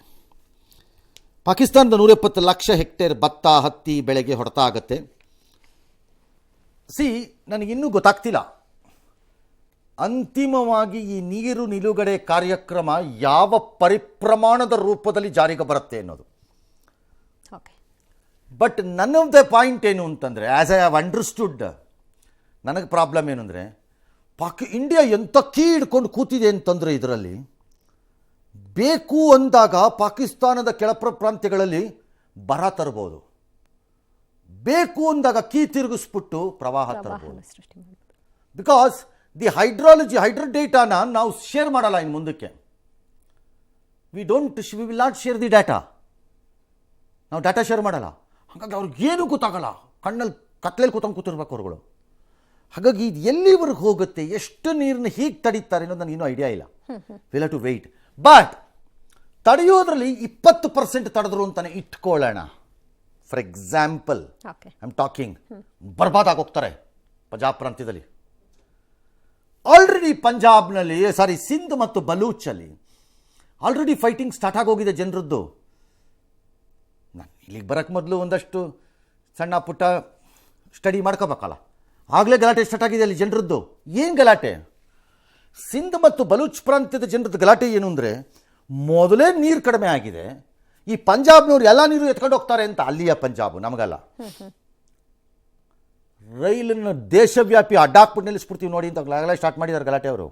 ಪಾಕಿಸ್ತಾನದ 170 ಲಕ್ಷ ಹೆಕ್ಟೇರ್ ಭತ್ತ, ಹತ್ತಿ ಬೆಳೆಗೆ ಹೊಡೆತ ಆಗುತ್ತೆ. ನನಗಿನ್ನೂ ಗೊತ್ತಾಗ್ತಿಲ್ಲ ಅಂತಿಮವಾಗಿ ಈ ನೀರು ನಿಲುಗಡೆ ಕಾರ್ಯಕ್ರಮ ಯಾವ ಪರಿಪ್ರಮಾಣದ ರೂಪದಲ್ಲಿ ಜಾರಿಗೆ ಬರುತ್ತೆ ಅನ್ನೋದು. But none of the point ಏನು ಅಂತಂದರೆ, ಆ್ಯಸ್ ಐ ಹ್ಯಾವ್ ಅಂಡರ್ಸ್ಟುಡ್, ನನಗೆ ಪ್ರಾಬ್ಲಮ್ ಏನು ಅಂದರೆ, ಇಂಡಿಯಾ ಎಂಥ ಕೀ ಹಿಡ್ಕೊಂಡು ಕೂತಿದೆ ಅಂತಂದರೆ, ಇದರಲ್ಲಿ ಬೇಕು ಅಂದಾಗ ಪಾಕಿಸ್ತಾನದ ಕೆಳ ಪ್ರಾಂತ್ಯಗಳಲ್ಲಿ ಬರ ತರ್ಬೋದು, ಬೇಕು ಅಂದಾಗ ಕೀ ತಿರುಗಿಸ್ಬಿಟ್ಟು ಪ್ರವಾಹ ತರ್ಬೋದು. ಬಿಕಾಸ್ ದಿ ಹೈಡ್ರೋ ಡೇಟಾನ ನಾವು ಶೇರ್ ಮಾಡಲ್ಲ ಇನ್ನು ಮುಂದಕ್ಕೆ. We will not share the data. ನಾವು ಡಾಟಾ ಶೇರ್ ಮಾಡಲ್ಲ. ಹಾಗಾಗಿ ಅವ್ರಿಗೇನು ಗೊತ್ತಾಗಲ್ಲ, ಕಣ್ಣಲ್ಲಿ ಕತ್ಲೆಯಲ್ಲಿ ಕೂತಿರ್ಬೇಕು ಅವ್ರುಗಳು. ಹಾಗಾಗಿ ಇದು ಎಲ್ಲಿವರೆಗೆ ಹೋಗುತ್ತೆ, ಎಷ್ಟು ನೀರನ್ನ ಹೀಗೆ ತಡೀತಾರೆ ಅನ್ನೋದು ನನಗೆ ಇನ್ನೂ ಐಡಿಯಾ ಇಲ್ಲ. Will have to wait. But ತಡೆಯೋದ್ರಲ್ಲಿ 20% ತಡೆದ್ರು ಅಂತಾನೆ ಇಟ್ಕೊಳ್ಳೋಣ. For example, I am talking, ಬರ್ಬಾದ್ ಆಗೋಗ್ತಾರೆ ಪಂಜಾಬ್ ಪ್ರಾಂತ್ಯದಲ್ಲಿ. ಆಲ್ರೆಡಿ ಪಂಜಾಬ್ನಲ್ಲಿ, ಸಿಂಧ್ ಮತ್ತು ಬಲೂಚಲ್ಲಿ ಆಲ್ರೆಡಿ ಫೈಟಿಂಗ್ ಸ್ಟಾರ್ಟ್ ಆಗೋಗಿದೆ ಜನರದ್ದು. ನಾನು ಇಲ್ಲಿಗೆ ಬರೋಕ್ಕೆ ಮೊದಲು ಒಂದಷ್ಟು ಸಣ್ಣ ಪುಟ್ಟ ಸ್ಟಡಿ ಮಾಡ್ಕೋಬೇಕಲ್ಲ, ಆಗಲೇ ಗಲಾಟೆ ಸ್ಟಾರ್ಟ್ ಆಗಿದೆ ಅಲ್ಲಿ ಜನರದ್ದು. ಏನು ಗಲಾಟೆ? ಸಿಂಧ್ ಮತ್ತು ಬಲೂಚ್ ಪ್ರಾಂತ್ಯದ ಜನರದ್ದು ಗಲಾಟೆ ಏನು ಅಂದರೆ, ಮೊದಲೇ ನೀರು ಕಡಿಮೆ ಆಗಿದೆ, ಈ ಪಂಜಾಬ್ನವ್ರು ಎಲ್ಲ ನೀರು ಎತ್ಕೊಂಡು ಹೋಗ್ತಾರೆ ಅಂತ. ಅಲ್ಲಿಯ ಪಂಜಾಬ್ ನಮಗಲ್ಲ, ರೈಲನ್ನು ದೇಶವ್ಯಾಪಿ ಅಡ್ಡಾಕ್ಬಿಟ್ಟು ನಿಲ್ಲಿಸ್ಬಿಡ್ತೀವಿ ನೋಡಿ ಅಂತ ಆಗಲೇ ಸ್ಟಾರ್ಟ್ ಮಾಡಿದ್ದಾರೆ ಗಲಾಟೆ ಅವರು.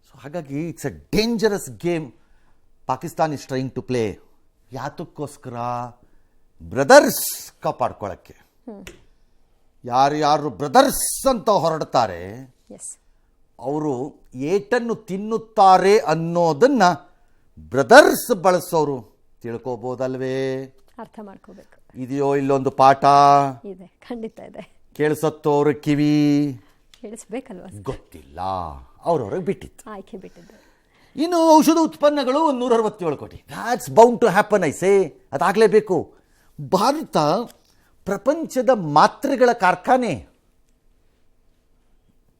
ಸೊ ಹಾಗಾಗಿ it's a dangerous game Pakistan is trying to play. ಯಾತಕ್ಕೋಸ್ಕರ? ಬ್ರದರ್ಸ್ ಕಾಪಾಡ್ಕೊಳ್ಳೋಕ್ಕೆ. ಯಾರು ಬ್ರದರ್ಸ್ ಅಂತ ಹೊರಡ್ತಾರೆ ಅವರು ಏಟನ್ನು ತಿನ್ನುತ್ತಾರೆ ಅನ್ನೋದನ್ನು ಬ್ರದರ್ಸ್ ಬಳಸೋರು ತಿಳ್ಕೋಬೋದಲ್ವೇ? ಅರ್ಥ ಮಾಡ್ಕೋಬೇಕು. ಇದೆಯೋ ಇಲ್ಲೊಂದು ಪಾಠ ಇದೆ, ಖಂಡಿತ ಇದೆ. ಕೇಳಿಸತ್ತೋರ ಕಿವಿ ಕೇಳಿಸ್ಬೇಕಲ್ವಾ? ಗೊತ್ತಿಲ್ಲ, ಅವ್ರವ್ರಿಗೆ ಬಿಟ್ಟಿತ್ತು, ಆಯ್ಕೆ ಬಿಟ್ಟಿದ್ದು. ಇನ್ನು ಔಷಧ ಉತ್ಪನ್ನಗಳು 167 ಕೋಟಿ. That's bound to happen. ಐಸೆ ಅದಾಗಲೇಬೇಕು. ಭಾರತ ಪ್ರಪಂಚದ ಮಾತ್ರೆಗಳ ಕಾರ್ಖಾನೆ,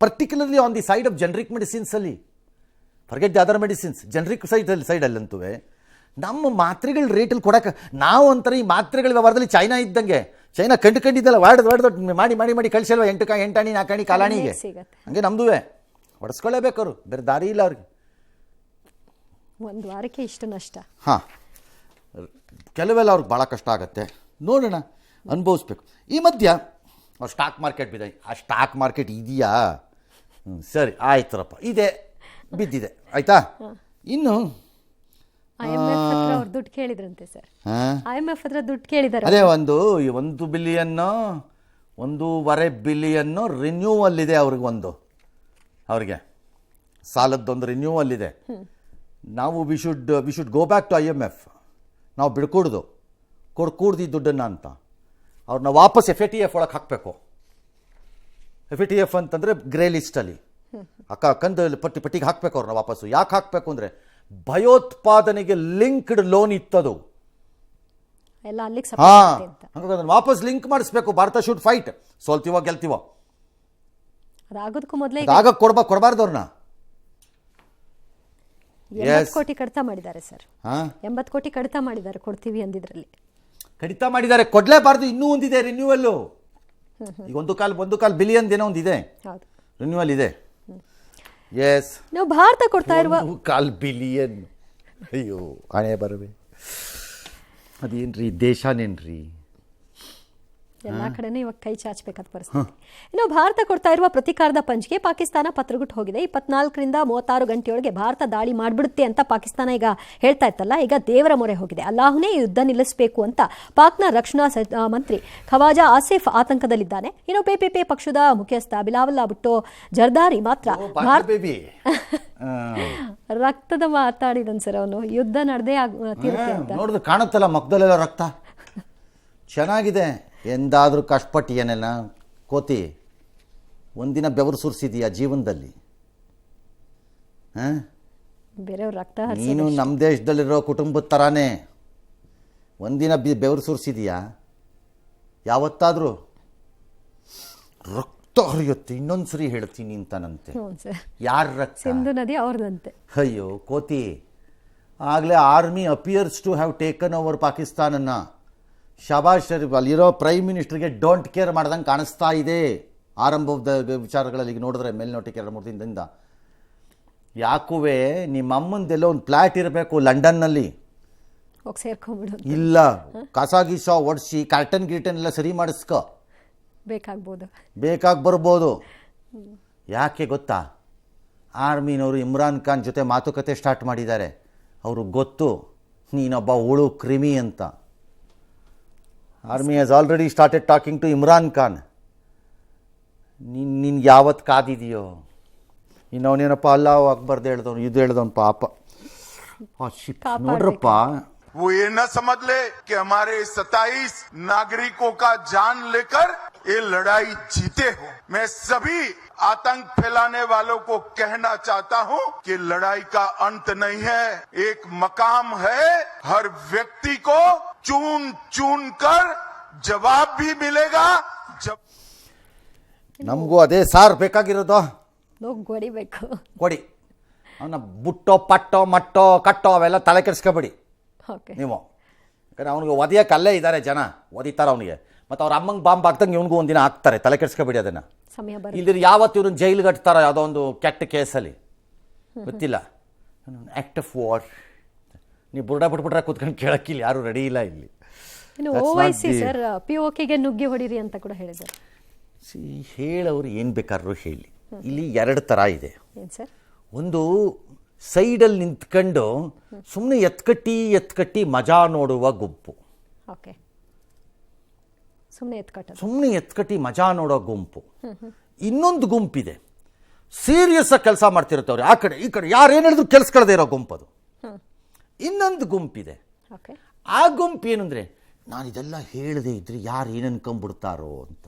particularly on the side of generic ಮೆಡಿಸಿನ್ಸಲ್ಲಿ. Forget the other medicines, generic ಸೈಡಲ್ಲಂತೂ ನಮ್ಮ ಮಾತ್ರೆಗಳ ರೇಟಲ್ಲಿ ಕೊಡೋಕೆ ನಾವು ಒಂಥರ ಈ ಮಾತ್ರೆಗಳ ವ್ಯವಹಾರದಲ್ಲಿ ಚೈನಾ ಇದ್ದಂಗೆ. ಚೈನಾ ಕಂಡಿದ್ದಲ್ಲ, ವಾಡ್ದು ಮಾಡಿ ಕಳಿಸಲ್ವ 8 ಆಣಿ 4 ಆಣಿ ಕಾಲಾಣಿಗೆ. ಹಂಗೆ ನಮ್ದುವೆ ಹೊಡೆಸ್ಕೊಳ್ಳೇಬೇಕು ಅವರು, ಬೇರೆ ದಾರಿ ಇಲ್ಲ ಅವ್ರಿಗೆ. ಒಂದು ವಾರಕ್ಕೆ ಇಷ್ಟು ನಷ್ಟ. ಹಾಂ, ಕೆಲವೆಲ್ಲ ಅವ್ರಿಗೆ ಭಾಳ ಕಷ್ಟ ಆಗುತ್ತೆ. ನೋಡೋಣ, ಅನುಭವಿಸ್ಬೇಕು. ಈ ಮಧ್ಯ ಅವ್ರು ಸ್ಟಾಕ್ ಮಾರ್ಕೆಟ್ ಬಿದ್ದ. ಆ ಸ್ಟಾಕ್ ಮಾರ್ಕೆಟ್ ಇದೆಯಾ? ಸರಿ ಆಯ್ತರಪ್ಪ, ಇದೆ, ಬಿದ್ದಿದೆ, ಆಯ್ತಾ. ಇನ್ನು IMF ಹತ್ರ ಅವ್ರು ದುಡ್ಡು ಕೇಳಿದ್ರಂತೆ ಸರ್. IMF ಹತ್ರ ದುಡ್ಡು ಕೇಳಿದ್ದಾರೆ. ಅದೇ 1 ಬಿಲಿಯನ್ 1.5 ಬಿಲಿಯನ್ ರಿನ್ಯೂವಲ್ ಇದೆ ಅವ್ರಿಗೆ ಸಾಲದ್ದೊಂದು ರಿನ್ಯೂವಲ್ ಇದೆ. ನಾವು we should go back to IMF. ನಾವು ಬಿಡ್ಕೂಡ್ದು, ಕೊಡ್ಕೂಡ್ದು ಈ ದುಡ್ಡನ್ನು ಅಂತ. ಅವ್ರನ್ನ ವಾಪಸ್ FATF ಒಳಗೆ ಹಾಕಬೇಕು. FATF ಅಂತಂದರೆ ಗ್ರೇ ಲಿಸ್ಟಲ್ಲಿ ಅಕ್ಕಂದು ಪಟ್ಟಿಗೆ ಹಾಕಬೇಕು ಅವ್ರನ್ನ ವಾಪಸ್ಸು. ಯಾಕೆ ಹಾಕಬೇಕು ಅಂದರೆ ಭಯೋತ್ಪಾದನೆಗೆ ಲಿಂಕ್ಡ್ ಲೋನ್ ಇತ್ತದು. ಎಲ್ಲ ಅಲ್ಲಿಗೆ ಹಾಗಾಗಿ ಅದನ್ನು ವಾಪಸ್ ಲಿಂಕ್ ಮಾಡಿಸ್ಬೇಕು. Bharat should fight. ಸೋಲ್ತೀವೋ ಗೆಲ್ತೀವೋ ಅದಾಗೋದಕ್ಕೂ ಮೊದಲೇ ಆಗ ಕೊಡಬಾರ್ದು ಅವ್ರನ್ನ. 80 ಕೋಟಿ ಕಡಿತ ಮಾಡಿದ್ದಾರೆ ಸರ್. 80 ಕೋಟಿ ಕಡಿತ ಮಾಡಿದ್ದಾರೆ, ಕೊಡ್ತೀವಿ ಅಂದಿದ್ರಲ್ಲಿ ಕಡಿತ ಮಾಡಿದ್ದಾರೆ. ಕೊಡಲೇಬಾರ್ದು. ಇನ್ನೂ ಒಂದಿದೆ ರಿನ್ಯೂವಲ್ಲು. ಈಗ ಒಂದು ಕಾಲ್ ಬಿಲಿಯನ್ ಏನೋ ಒಂದಿದೆ ರಿನ್ಯೂವಲ್ ಇದೆ. ಎಸ್, ನಾವು ಭಾರತ ಕೊಡ್ತಾ ಇರುವ $1.25 ಬಿಲಿಯನ್. ಅಯ್ಯೋ ಹಣೆ ಬರವೆ. ಅದೇನ್ರಿ ದೇಶನೇನ್ರಿ? ಎಲ್ಲ ಕಡೆನೂ ಇವಾಗ ಕೈ ಚಾಚಬೇಕಾದ ಪರಿಸ್ಥಿತಿ. ಇನ್ನು ಭಾರತ ಕೊಡ್ತಾ ಇರುವ ಪ್ರತೀಕಾರದ ಪಂಚ್ಗೆ ಪಾಕಿಸ್ತಾನ ಪತ್ರಗುಟ್ಟು ಹೋಗಿದೆ. 24ರಿಂದ 36 ಗಂಟೆಯೊಳಗೆ ಭಾರತ ದಾಳಿ ಮಾಡಿಬಿಡುತ್ತೆ ಅಂತ ಪಾಕಿಸ್ತಾನ ಈಗ ಹೇಳ್ತಾ ಇತ್ತಲ್ಲ, ಈಗ ದೇವರ ಮೊರೆ ಹೋಗಿದೆ. ಅಲ್ಲಾಹುನೇ ಯುದ್ಧ ನಿಲ್ಲಿಸಬೇಕು ಅಂತ ಪಾಕ್ನ ರಕ್ಷಣಾ ಮಂತ್ರಿ ಖವಾಜಾ ಆಸಿಫ್ ಆತಂಕದಲ್ಲಿದ್ದಾನೆ. ಇನ್ನು PPP ಪಕ್ಷದ ಮುಖ್ಯಸ್ಥ ಬಿಲಾವಲ್ ಭುಟ್ಟೋ ಜರ್ದಾರಿ ಮಾತ್ರ ರಕ್ತದ ಮಾತಾಡಿದನ್ ಸರ್. ಅವನು ಯುದ್ಧ ನಡೆದೇ ತೀರುತ್ತೆ ಅಂತ ನೋಡಿದ್ರೆ ಕಾಣುತ್ತಲ್ಲ ಮಕ್ಕದಲ್ಲೆಲ್ಲ ರಕ್ತ. ಚೆನ್ನಾಗಿದೆ. ಎಂದಾದರೂ ಕಷ್ಟಪಟ್ಟಿಯೇನೆಲ್ಲ ಕೋತಿ? ಒಂದಿನ ಬೆವರು ಸುರಿಸಿದೀಯಾ ಜೀವನದಲ್ಲಿ? ಬೇರೆಯವ್ರ ರಕ್ತ ನೀನು ನಮ್ಮ ದೇಶದಲ್ಲಿರೋ ಕುಟುಂಬದ ಥರಾನೇ ಒಂದಿನ ಬೆವರು ಸುರಿಸಿದೀಯಾ ಯಾವತ್ತಾದರೂ? ರಕ್ತ ಹರಿಯುತ್ತೆ. ಇನ್ನೊಂದು ಸರಿ ಹೇಳ್ತೀನಿ ಅಂತಾನಂತೆ. ಯಾರ ರಕ್ತ? ಸಿಂಧು ನದಿ ಅವ್ರದಂತೆ. ಅಯ್ಯೋ ಕೋತಿ, ಆಗಲೇ army appears to have taken over ಪಾಕಿಸ್ತಾನನ್ನ. ಶಬಾಷ್ ಶರೀಫ್ ಅಲ್ಲಿರೋ ಪ್ರೈಮ್ ಮಿನಿಸ್ಟರ್ಗೆ ಡೋಂಟ್ ಕೇರ್ ಮಾಡ್ದಂಗೆ ಕಾಣಿಸ್ತಾ ಇದೆ ಆರಂಭದ ವಿಚಾರಗಳಲ್ಲಿ. ಈಗ ನೋಡಿದ್ರೆ ಮೇಲ್ನೋಟಕ್ಕೆ 2-3 ದಿನದಿಂದ ಯಾಕುವೆ ನಿಮ್ಮ ಅಮ್ಮಂದೆಲ್ಲೋ ಒಂದು ಫ್ಲ್ಯಾಟ್ ಇರಬೇಕು ಲಂಡನ್ನಲ್ಲಿ. ಹೋಗಿ ಸೇರ್ಕೊಂಡ್ಬಿಡು. ಇಲ್ಲ, ಕಸ ಗೀಸ ಒಡಿಸಿ ಕರ್ಟನ್ ಎಲ್ಲ ಸರಿ ಮಾಡಿಸ್ಕೊ. ಬೇಕಾಗಿ ಬರ್ಬೋದು. ಯಾಕೆ ಗೊತ್ತಾ? ಆರ್ಮಿನವರು ಇಮ್ರಾನ್ ಖಾನ್ ಜೊತೆ ಮಾತುಕತೆ ಸ್ಟಾರ್ಟ್ ಮಾಡಿದ್ದಾರೆ. ಅವರು ಗೊತ್ತು ನೀನೊಬ್ಬ ಹುಳು ಕ್ರಿಮಿ ಅಂತ. Army has already started talking to Imran Khan. ನಿನ್ಗೆ ಯಾವತ್ತು ಕಾದಿದೆಯೋ? ಇನ್ನವನೇನಪ್ಪ ಅಲ್ಲಾಹು ಅಕ್ಬರ್ ಹೇಳ್ದವನು, ಇದು ಹೇಳ್ದವನು ಪಾಪ. ನೋಡ್ರಪ್ಪ, वो ये न समझ ले कि हमारे 27 नागरिकों का जान लेकर ये लड़ाई जीते हो। मैं सभी आतंक फैलाने वालों को कहना चाहता हूं कि लड़ाई का अंत नहीं है, एक मकाम है। हर व्यक्ति को चुन चुन कर जवाब भी मिलेगा। जब ನಮಗೂ ಅದೇ ಸಾರ್ ಬೇಕಾಗಿರೋದು. ಹೊಡಿಬೇಕು, ಕೊಡಿ. ಅವನ ಬುಟ್ಟೋ ಪಟ್ಟೋ ಮಟ್ಟೋ ಕಟ್ಟೋ ಅವೆಲ್ಲ ತಲೆ ಕೆಡಿಸ್ಕೊಬೇಡಿ ನೀವು. ಯಾಕಂದ್ರೆ ಅವನಿಗೆ ಒದೆಯಕ್ಕೆ ಅಲ್ಲೇ ಇದ್ದಾರೆ ಜನ, ಒದಿತಾರೆ ಅವನಿಗೆ. ಮತ್ತು ಅವ್ರ ಅಮ್ಮಂಗೆ ಬಾಂಬ್ ಹಾಕ್ದಂಗೆ ಇವನಿಗೂ ಒಂದಿನ ಹಾಕ್ತಾರೆ. ತಲೆ ಕೆಡಿಸ್ಕೊಬೇಡಿ ಅದನ್ನು. ಇಲ್ದಿರ ಯಾವತ್ತು ಇವ್ರನ್ನ ಜೈಲಿಗೆ ಹಟ್ತಾರೋ ಯಾವುದೋ ಒಂದು ಕೆಟ್ಟ ಕೇಸಲ್ಲಿ, ಗೊತ್ತಿಲ್ಲ. Act of war. ನೀವು ಬುರ್ಡ ಬಿಟ್ಬಿಟ್ರೆ ಕೂತ್ಕೊಂಡು ಕೇಳಕ್ಕಿಲ್ಲ, ಯಾರು ರೆಡಿ ಇಲ್ಲ ಇಲ್ಲಿ. ಸರ್ POKಗೆ ನುಗ್ಗಿ ಹೊಡಿರಿ ಅಂತ ಕೂಡ ಹೇಳಿದ್ದಾರೆ. ಹೇಳೋರು ಏನು ಬೇಕಾದ್ರೂ ಹೇಳಿ. ಇಲ್ಲಿ 2 ಥರ ಇದೆ. ಒಂದು ಸೈಡಲ್ಲಿ ನಿಂತ್ಕೊಂಡು ಸುಮ್ಮನೆ ಎತ್ಕಟ್ಟಿ ಮಜಾ ನೋಡುವ ಗುಂಪು. ಸುಮ್ಮನೆ ಎತ್ಕಟ್ಟಿ ಮಜಾ ನೋಡೋ ಗುಂಪು. ಇನ್ನೊಂದು ಗುಂಪಿದೆ, ಸೀರಿಯಸ್ ಆಗಿ ಕೆಲಸ ಮಾಡ್ತಿರುತ್ತವ್ರೆ. ಆ ಕಡೆ ಈ ಕಡೆ ಯಾರೇನು ಹೇಳಿದ್ರು ಕೆಲ್ಸ್ಕೊಳ್ಳದೆ ಇರೋ ಗುಂಪದು. ಇನ್ನೊಂದು ಗುಂಪಿದೆ. ಆ ಗುಂಪು ಏನು ಅಂದರೆ, ನಾನು ಇದೆಲ್ಲ ಹೇಳದೆ ಇದ್ರೆ ಯಾರು ಏನು ಅನ್ಕೊಂಡ್ಬಿಡ್ತಾರೋ ಅಂತ.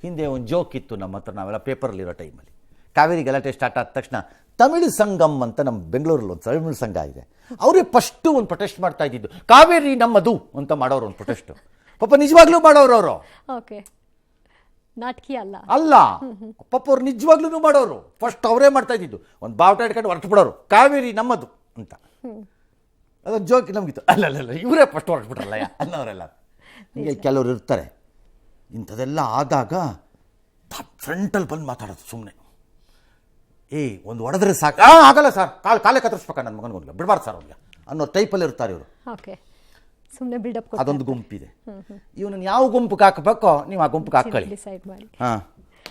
ಹಿಂದೆ ಒಂದು ಜೋಕ್ ಇತ್ತು ನಮ್ಮ ಹತ್ರ, ನಾವೆಲ್ಲ ಪೇಪರಲ್ಲಿರೋ ಟೈಮಲ್ಲಿ. ಕಾವೇರಿ ಗಲಾಟೆ ಸ್ಟಾರ್ಟ್ ಆದ ತಕ್ಷಣ ತಮಿಳು ಸಂಗಮ್ ಅಂತ ನಮ್ಮ ಬೆಂಗಳೂರಲ್ಲಿ ಒಂದು ತಮಿಳು ಸಂಘ ಇದೆ. ಅವರೇ ಫಸ್ಟು ಒಂದು ಪ್ರೊಟೆಸ್ಟ್ ಮಾಡ್ತಾ ಇದ್ದಿದ್ದು, ಕಾವೇರಿ ನಮ್ಮದು ಅಂತ ಮಾಡೋರು ಒಂದು ಪ್ರೊಟೆಸ್ಟು. ಪಾಪ ನಿಜವಾಗ್ಲೂ ಮಾಡೋರು ಅವರು. ನಾಟಕಿ ಅಲ್ಲ ಪಾಪ ಅವ್ರು ನಿಜವಾಗ್ಲೂ ಮಾಡೋರು. ಫಸ್ಟ್ ಅವರೇ ಮಾಡ್ತಾ ಇದ್ದಿದ್ದು. ಒಂದು ಬಾವುಟ ಇಟ್ಕೊಂಡು ಹೊರಟು ಬಿಡೋರು, ಕಾವೇರಿ ನಮ್ಮದು ಅಂತ. ಅದೊಂದು ಜೋಕ್ ನಮಗಿತ್ತು. ಅಲ್ಲ ಇವರೇ ಫಸ್ಟ್ ಹೊರಟು ಬಿಟ್ರಲ್ಲ ಅನ್ನೋರೆಲ್ಲ. ಹೀಗೆ ಕೆಲವರು ಇರ್ತಾರೆ. ಇಂಥದ್ದೆಲ್ಲ ಆದಾಗ ಫ್ರಂಟಲ್ಲಿ ಬಂದು ಮಾತಾಡೋದು ಸುಮ್ಮನೆ. ಒಂದು ಹೊಡೆದ್ರೆ ಸಾಕು, ಆಗಲ್ಲ ಸರ್, ಕಾಲೇ ಕತ್ತರಿಸ್ಬೇಕ ನನ್ನ ಮಗನಿಗೆ, ಬಿಡಬಾರ್ದು ಸರ್ ಅವ್ನಿಗೆ ಅನ್ನೋ ಟೈಪಲ್ಲಿ ಇರ್ತಾರೆ ಇವರು. ಸುಮ್ಮನೆ ಬಿಲ್ಡಪ್. ಅದೊಂದು ಗುಂಪಿದೆ. ಇವನನ್ನು ಯಾವ ಗುಂಪಿಗೆ ಹಾಕಬೇಕೋ ನೀವು ಆ ಗುಂಪಿಗೆ ಹಾಕೊಳ್ಳಿ. ಡಿಸೈಡ್ ಮಾಡಿ.